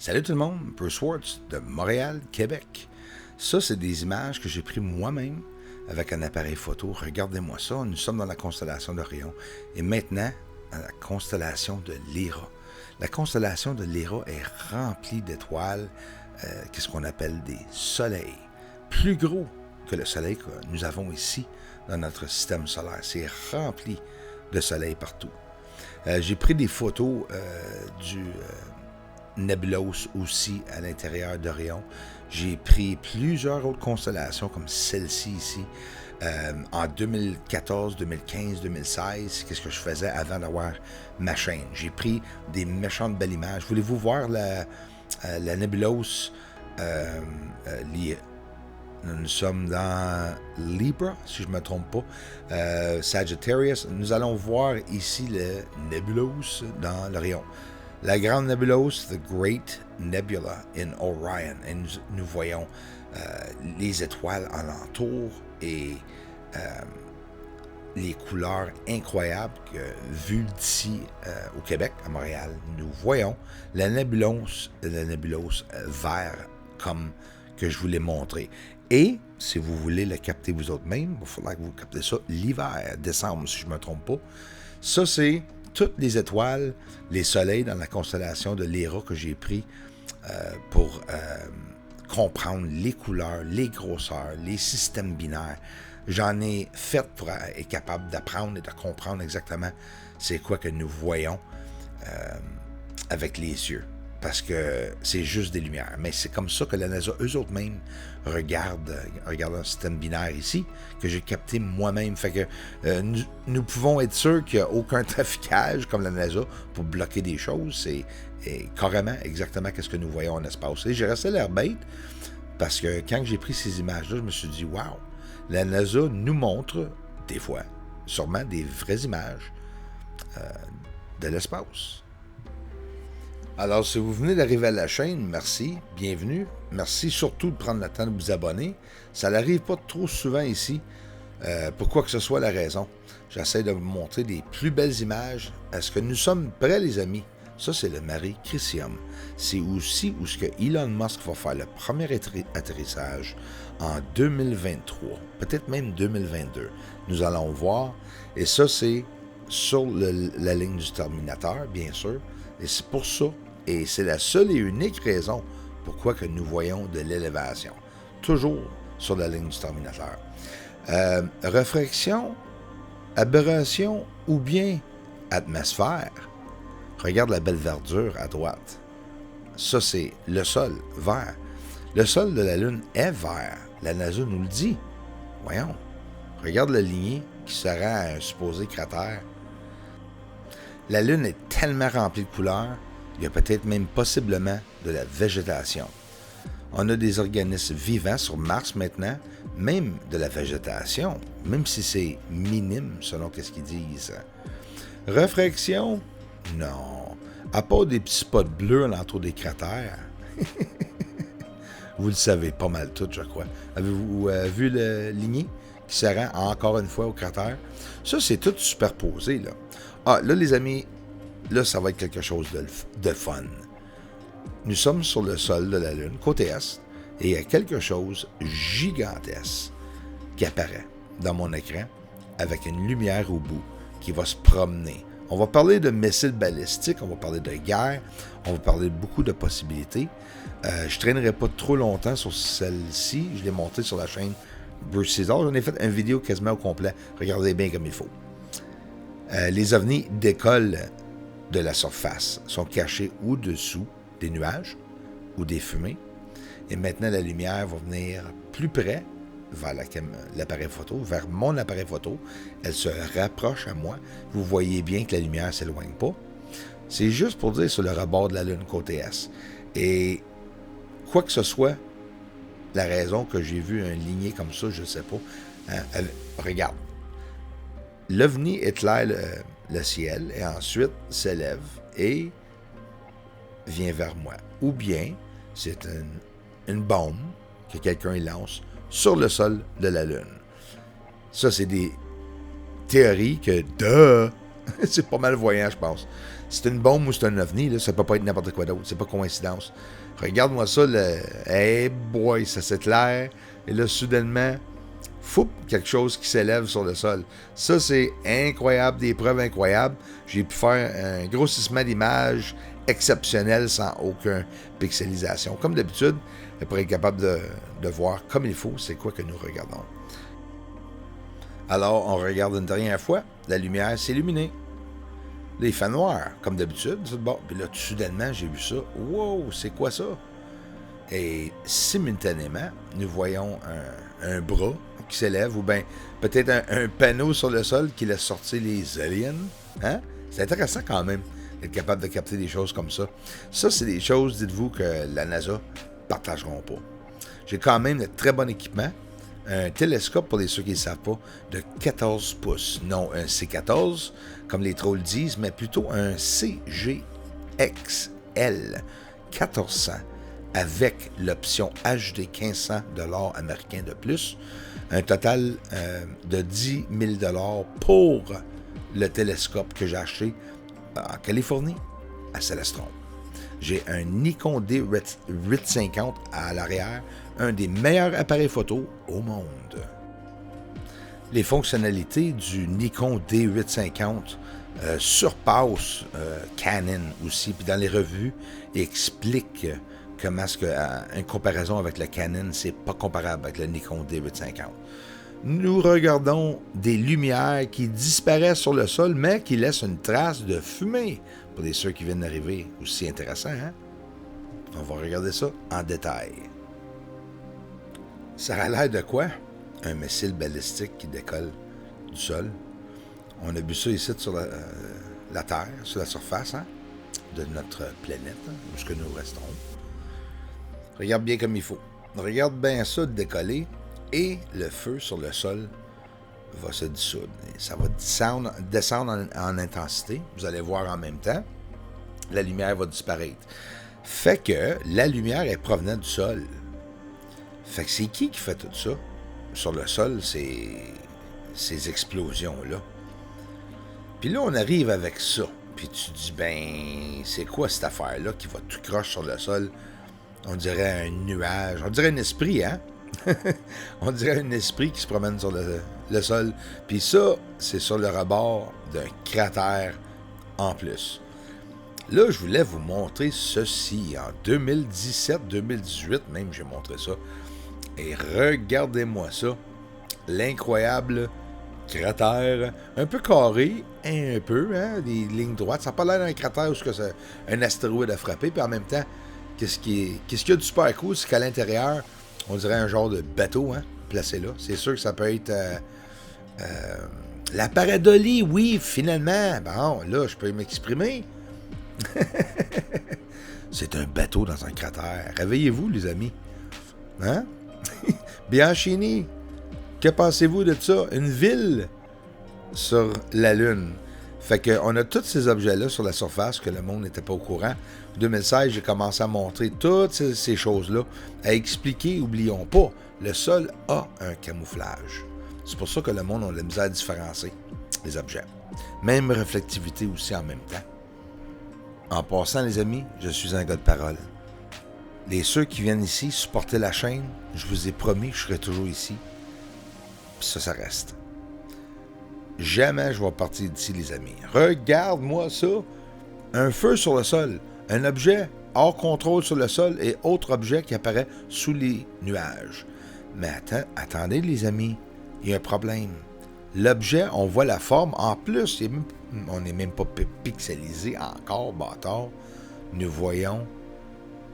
Salut tout le monde, Bruce Schwartz de Montréal, Québec. Ça, c'est des images que j'ai prises moi-même avec un appareil photo. Regardez-moi ça, nous sommes dans la constellation d'Orion et maintenant dans la constellation de Lyra. La constellation de Lyra est remplie d'étoiles, qu'est-ce qu'on appelle des soleils, plus gros que le soleil que nous avons ici dans notre système solaire. C'est rempli de soleils partout. J'ai pris des photos du nébuleuse aussi à l'intérieur d'Orion. J'ai pris plusieurs autres constellations comme celle-ci ici en 2014, 2015, 2016. Qu'est-ce que je faisais avant d'avoir ma chaîne? J'ai pris des méchantes belles images. Voulez-vous voir la nébuleuse nous sommes dans Libra, si je ne me trompe pas. Sagittarius. Nous allons voir ici le nébuleuse dans l'Orion. La grande nébuleuse, The Great Nebula in Orion. Et nous voyons les étoiles alentour et les couleurs incroyables que, vues d'ici au Québec, à Montréal, nous voyons la nébuleuse vert comme que je vous l'ai montré. Et, si vous voulez le capter vous autres même, il va falloir que vous captez ça l'hiver, décembre, si je ne me trompe pas. Ça, c'est toutes les étoiles, les soleils dans la constellation de Lyra que j'ai pris pour comprendre les couleurs, les grosseurs, les systèmes binaires. J'en ai fait pour être capable d'apprendre et de comprendre exactement c'est quoi que nous voyons avec les yeux. Parce que c'est juste des lumières. Mais c'est comme ça que la NASA, eux autres mêmes, regardent un système binaire ici, que j'ai capté moi-même. Fait que nous pouvons être sûrs qu'il n'y a aucun traficage, comme la NASA, pour bloquer des choses. C'est carrément exactement ce que nous voyons en espace. Et j'ai resté l'air bête, parce que quand j'ai pris ces images-là, je me suis dit, wow, la NASA nous montre, des fois, sûrement des vraies images de l'espace. Alors, si vous venez d'arriver à la chaîne, merci, bienvenue. Merci surtout de prendre le temps de vous abonner. Ça n'arrive pas trop souvent ici, pour quoi que ce soit la raison. J'essaie de vous montrer des plus belles images. Est-ce que nous sommes prêts, les amis? Ça, c'est le Mare Crisium. C'est aussi où ce que Elon Musk va faire le premier atterrissage en 2023, peut-être même 2022. Nous allons voir. Et ça, c'est sur la ligne du Terminateur, bien sûr. Et c'est pour ça. Et c'est la seule et unique raison pourquoi que nous voyons de l'élévation. Toujours sur la ligne du Terminateur. Réfraction, aberration ou bien atmosphère. Regarde la belle verdure à droite. Ça, c'est le sol vert. Le sol de la Lune est vert. La NASA nous le dit. Voyons. Regarde la lignée qui se rend à un supposé cratère. La Lune est tellement remplie de couleurs, il y a peut-être même possiblement de la végétation. On a des organismes vivants sur Mars maintenant, même de la végétation, même si c'est minime selon ce qu'ils disent. Réfraction? Non. À part des petits spots bleus alentour des cratères. Vous le savez pas mal tout, je crois. Avez-vous vu le lignée qui se rend encore une fois au cratère? Ça, c'est tout superposé, là. Ah, là, les amis, là, ça va être quelque chose de fun. Nous sommes sur le sol de la Lune, côté Est, et il y a quelque chose gigantesque qui apparaît dans mon écran avec une lumière au bout qui va se promener. On va parler de missiles balistiques, on va parler de guerre, on va parler de beaucoup de possibilités. Je ne traînerai pas trop longtemps sur celle-ci. Je l'ai montée sur la chaîne Bruce César. J'en ai fait une vidéo quasiment au complet. Regardez bien comme il faut. Les ovnis décollent de la surface, sont cachés au-dessous des nuages ou des fumées. Et maintenant, la lumière va venir plus près vers l'appareil photo, vers mon appareil photo. Elle se rapproche à moi. Vous voyez bien que la lumière ne s'éloigne pas. C'est juste pour dire sur le rebord de la Lune côté Est. Et quoi que ce soit, la raison que j'ai vu un ligné comme ça, je ne sais pas. Regarde. L'OVNI éclaire le ciel et ensuite s'élève et vient vers moi. Ou bien, c'est une bombe que quelqu'un lance sur le sol de la Lune. Ça, c'est des théories que, c'est pas malvoyant, je pense. c'est une bombe ou c'est un ovni, là, ça peut pas être n'importe quoi d'autre. C'est pas coïncidence. Regarde-moi ça, hey boy, ça s'éclaire. Et là, soudainement, foup, quelque chose qui s'élève sur le sol. Ça, c'est incroyable, des preuves incroyables. J'ai pu faire un grossissement d'image exceptionnel sans aucune pixelisation. Comme d'habitude, pour être capable de voir comme il faut, c'est quoi que nous regardons. Alors, on regarde une dernière fois, la lumière s'est illuminée. Là, il fait noir, comme d'habitude. Bon, puis là, tout soudainement, j'ai vu ça. Wow, c'est quoi ça? Et simultanément, nous voyons un bras qui s'élève, ou bien peut-être un panneau sur le sol qui laisse sortir les aliens. Hein? C'est intéressant quand même d'être capable de capter des choses comme ça. Ça, c'est des choses, dites-vous, que la NASA ne partageront pas. J'ai quand même de très bon équipement. Un télescope, pour ceux qui ne le savent pas, de 14 pouces. Non un C14, comme les trolls disent, mais plutôt un CGXL 1400 avec l'option HD 1500 $ américains de plus. Un total de 10 000 $ pour le télescope que j'ai acheté en Californie, à Celestron. J'ai un Nikon D850 à l'arrière, un des meilleurs appareils photo au monde. Les fonctionnalités du Nikon D850 surpassent Canon aussi, puis dans les revues, ils expliquent comment est-ce qu'en comparaison avec le Canon, c'est pas comparable avec le Nikon D850. Nous regardons des lumières qui disparaissent sur le sol, mais qui laissent une trace de fumée. Pour ceux qui viennent d'arriver, aussi intéressant, hein? On va regarder ça en détail. Ça a l'air de quoi? Un missile balistique qui décolle du sol. On a vu ça ici sur la Terre, sur la surface, hein, de notre planète, hein, où est-ce que nous restons. Regarde bien comme il faut. Regarde bien ça décoller et le feu sur le sol va se dissoudre. Et ça va descendre en intensité. Vous allez voir en même temps. La lumière va disparaître. Fait que la lumière est provenant du sol. Fait que c'est qui fait tout ça? Sur le sol, ces explosions-là. Puis là, on arrive avec ça. Puis tu dis, ben, c'est quoi cette affaire-là qui va tout croche sur le sol? On dirait un nuage. On dirait un esprit, hein? On dirait un esprit qui se promène sur le sol. Puis ça, c'est sur le rebord d'un cratère en plus. Là, je voulais vous montrer ceci. En 2017-2018, même, j'ai montré ça. Et regardez-moi ça. L'incroyable cratère, un peu carré, un peu, hein, des lignes droites. Ça n'a pas l'air d'un cratère où un astéroïde a frappé. Puis en même temps, qu'est-ce qu'il y a de super cool, c'est qu'à l'intérieur, on dirait un genre de bateau, hein, placé là. C'est sûr que ça peut être la pareidolie, oui, finalement. Bon, là, je peux m'exprimer. C'est un bateau dans un cratère. Réveillez-vous, les amis. Hein? Bianchini, que pensez-vous de ça? Une ville sur la Lune. Fait qu'on a tous ces objets-là sur la surface que le monde n'était pas au courant. En 2016, j'ai commencé à montrer toutes ces choses-là, à expliquer, oublions pas, le sol a un camouflage. C'est pour ça que le monde a de la misère à différencier les objets. Même réflectivité aussi en même temps. En passant, les amis, je suis un gars de parole. Ceux qui viennent ici supporter la chaîne, je vous ai promis que je serai toujours ici. Puis ça reste. Jamais je vais partir d'ici, les amis. Regarde-moi ça. Un feu sur le sol. Un objet hors contrôle sur le sol et autre objet qui apparaît sous les nuages. Mais attendez, les amis. Il y a un problème. L'objet, on voit la forme. En plus, on n'est même pas pixelisé encore, bâtard. Nous voyons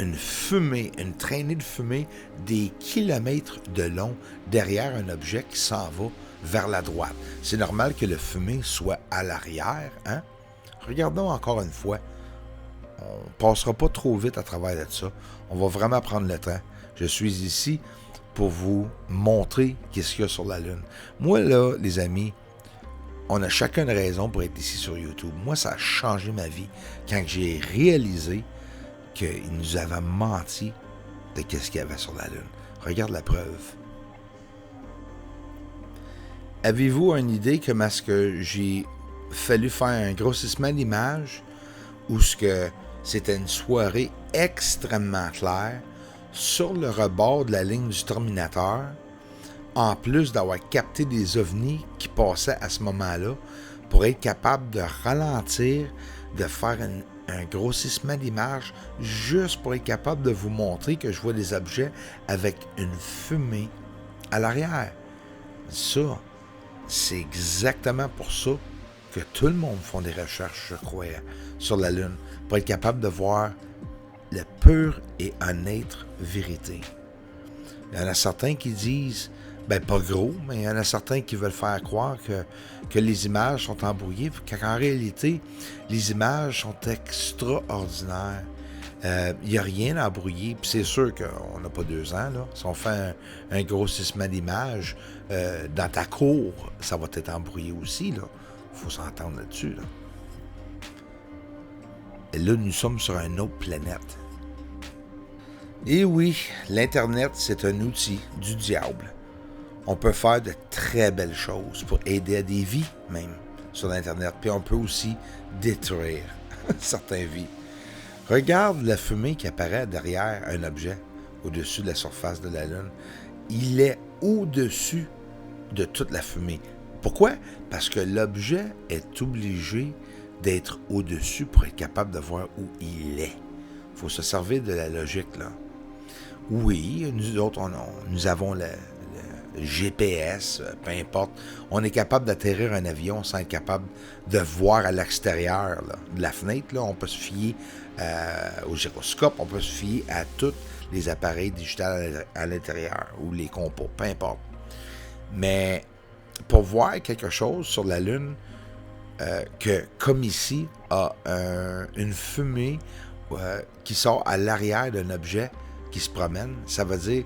une fumée, une traînée de fumée des kilomètres de long derrière un objet qui s'en va vers la droite. C'est normal que le fumée soit à l'arrière, hein? Regardons encore une fois. On ne passera pas trop vite à travers de ça. On va vraiment prendre le temps. Je suis ici pour vous montrer qu'est-ce qu'il y a sur la Lune. Moi, là, les amis, on a chacun une raison pour être ici sur YouTube. Moi, ça a changé ma vie quand j'ai réalisé qu'ils nous avaient menti de qu'est-ce qu'il y avait sur la Lune. Regarde la preuve. Avez-vous une idée comment est-ce que j'ai fallu faire un grossissement d'image où c'était une soirée extrêmement claire sur le rebord de la ligne du Terminateur, en plus d'avoir capté des ovnis qui passaient à ce moment-là, pour être capable de ralentir, de faire un grossissement d'image, juste pour être capable de vous montrer que je vois des objets avec une fumée à l'arrière. Ça, c'est exactement pour ça que tout le monde font des recherches, je crois, sur la Lune, pour être capable de voir la pure et honnête vérité. Il y en a certains qui disent, pas gros, mais il y en a certains qui veulent faire croire que les images sont embrouillées, qu'en réalité, les images sont extraordinaires. Il n'y a rien à embrouiller, puis c'est sûr qu'on n'a pas 2 ans, là. Si on fait un grossissement d'images dans ta cour, ça va être embrouillé aussi, là. Il faut s'entendre là-dessus, là. Et là, nous sommes sur une autre planète. Et oui, l'Internet, c'est un outil du diable. On peut faire de très belles choses pour aider à des vies, même, sur l'Internet. Puis on peut aussi détruire certaines vies. Regarde la fumée qui apparaît derrière un objet, au-dessus de la surface de la Lune. Il est au-dessus de toute la fumée. Pourquoi? Parce que l'objet est obligé d'être au-dessus pour être capable de voir où il est. Il faut se servir de la logique, là. Oui, nous autres, nous avons le GPS, peu importe. On est capable d'atterrir un avion sans être capable de voir à l'extérieur là, de la fenêtre. Là. On peut se fier au gyroscope, on peut se fier à tous les appareils digitaux à l'intérieur ou les compos, peu importe. Mais pour voir quelque chose sur la Lune, que comme ici, a une fumée qui sort à l'arrière d'un objet qui se promène, ça veut dire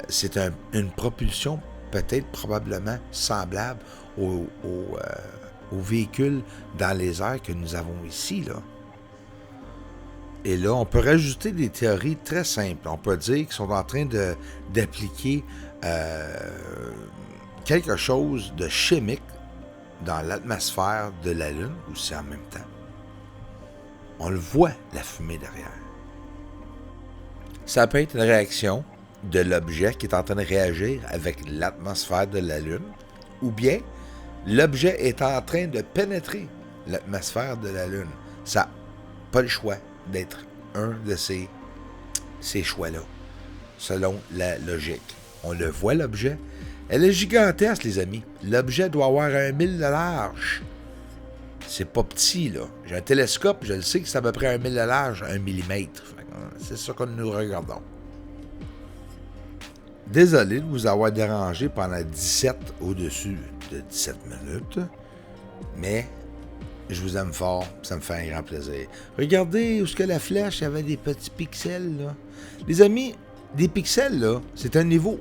c'est une propulsion peut-être probablement semblable au véhicule dans les airs que nous avons ici, là. Et là, on peut rajouter des théories très simples. On peut dire qu'ils sont en train d'appliquer quelque chose de chimique dans l'atmosphère de la Lune aussi en même temps. On le voit, la fumée derrière. Ça peut être une réaction de l'objet qui est en train de réagir avec l'atmosphère de la Lune, ou bien l'objet est en train de pénétrer l'atmosphère de la Lune. Ça n'a pas le choix d'être un de ces choix-là, selon la logique. On le voit, l'objet. Elle est gigantesque, les amis. L'objet doit avoir 1 000 de large. C'est pas petit, là. J'ai un télescope, je le sais que c'est à peu près 1 000 de large, 1 millimètre. C'est ça que nous regardons. Désolé de vous avoir dérangé pendant 17 au-dessus de 17 minutes, mais je vous aime fort, ça me fait un grand plaisir. Regardez où est-ce que la flèche avait des petits pixels, là. Les amis, des pixels, là, c'est un niveau,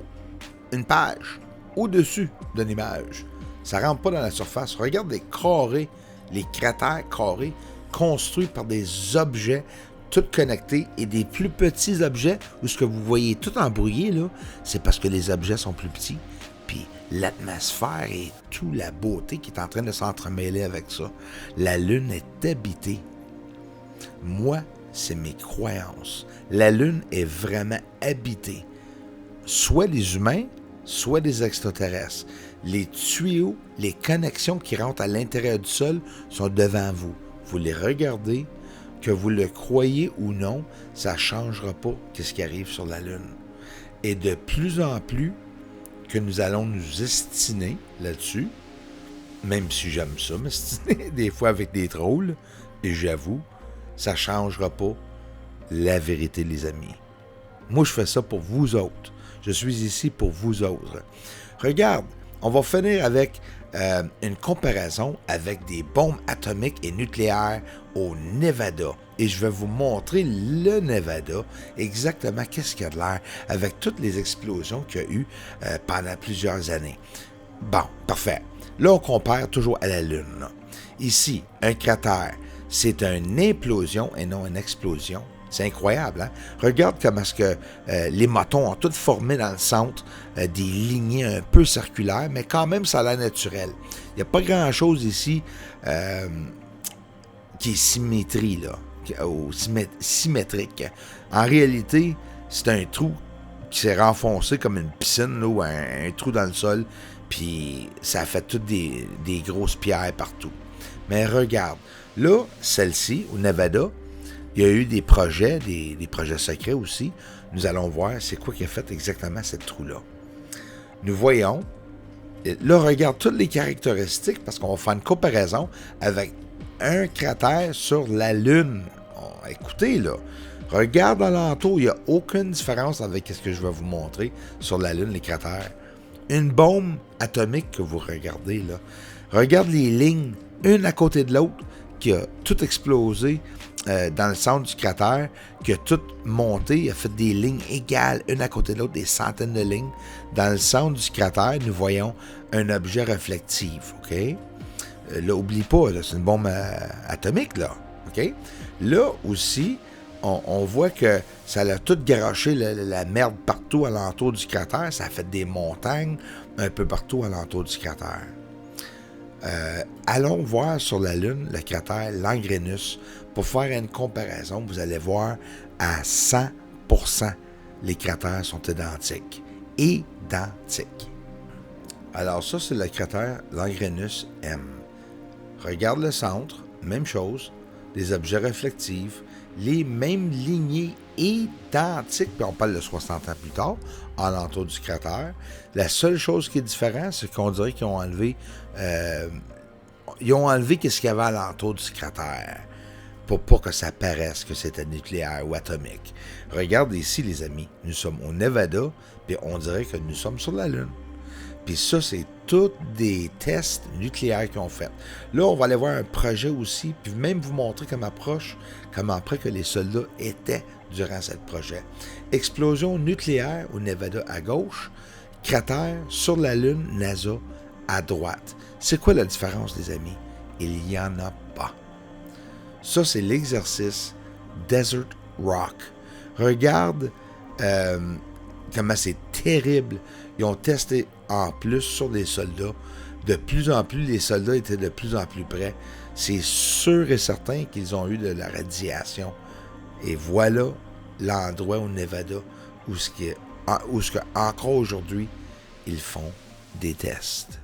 une page, au-dessus d'une image. Ça rentre pas dans la surface. Regarde les carrés, les cratères carrés construits par des objets tout connectés et des plus petits objets où ce que vous voyez tout embrouillé, là, c'est parce que les objets sont plus petits. Puis l'atmosphère et toute la beauté qui est en train de s'entremêler avec ça. La Lune est habitée. Moi, c'est mes croyances. La Lune est vraiment habitée. Soit des humains, soit des extraterrestres. Les tuyaux, les connexions qui rentrent à l'intérieur du sol sont devant vous. Vous les regardez, que vous le croyez ou non, ça ne changera pas ce qui arrive sur la Lune. Et de plus en plus que nous allons nous estiner là-dessus, même si j'aime ça, m'estiner des fois avec des trolls, et j'avoue, ça ne changera pas la vérité, les amis. Moi, je fais ça pour vous autres. Je suis ici pour vous autres. Regarde, on va finir avec une comparaison avec des bombes atomiques et nucléaires au Nevada. Et je vais vous montrer le Nevada, exactement qu'est-ce qu'il y a de l'air, avec toutes les explosions qu'il y a eu pendant plusieurs années. Bon, parfait. Là, on compare toujours à la Lune, là. Ici, un cratère, c'est une implosion et non une explosion. C'est incroyable, hein? Regarde comment est-ce que les motons ont toutes formé dans le centre des lignées un peu circulaires, mais quand même, ça a l'air naturel. Il n'y a pas grand-chose ici qui est symétrie, là, symétrique. En réalité, c'est un trou qui s'est renfoncé comme une piscine, là, ou un trou dans le sol, puis ça a fait toutes des grosses pierres partout. Mais regarde, là, celle-ci, au Nevada, il y a eu des projets, des projets secrets aussi. Nous allons voir c'est quoi qui a fait exactement cette trou-là. Nous voyons, là, regarde toutes les caractéristiques, parce qu'on va faire une comparaison avec un cratère sur la Lune. Oh, écoutez, là, regarde alentour, il n'y a aucune différence avec ce que je vais vous montrer sur la Lune, les cratères. Une bombe atomique que vous regardez, là. Regarde les lignes, une à côté de l'autre, qui a tout explosé dans le centre du cratère, qui a tout monté, a fait des lignes égales, une à côté de l'autre, des centaines de lignes. Dans le centre du cratère, nous voyons un objet reflectif, OK? Là, oublie pas, là, c'est une bombe atomique, là, OK? Là aussi, on voit que ça a tout garoché la merde partout alentour du cratère. Ça a fait des montagnes un peu partout alentour du cratère. Allons voir sur la Lune le cratère Langrenus pour faire une comparaison. Vous allez voir à 100%, les cratères sont identiques. Identiques. Alors ça, c'est le cratère Langrenus M. Regarde le centre, même chose, des objets reflectifs, les mêmes lignées identiques, puis on parle de 60 ans plus tard, alentour du cratère. La seule chose qui est différente, c'est qu'on dirait qu'ils ont enlevé qu'est-ce qu'il y avait alentour du cratère, pour pas que ça paraisse que c'était nucléaire ou atomique. Regardez ici, les amis, nous sommes au Nevada, puis on dirait que nous sommes sur la Lune. Puis ça, c'est tous des tests nucléaires qu'ils ont fait. Là, on va aller voir un projet aussi, puis même vous montrer comment après que les soldats étaient durant ce projet. Explosion nucléaire au Nevada à gauche, cratère sur la Lune, NASA à droite. C'est quoi la différence, les amis? Il n'y en a pas. Ça, c'est l'exercice Desert Rock. Regarde comment c'est terrible. Ils ont testé en plus sur les soldats. De plus en plus, les soldats étaient de plus en plus près. C'est sûr et certain qu'ils ont eu de la radiation. Et voilà l'endroit au Nevada où encore aujourd'hui, ils font des tests.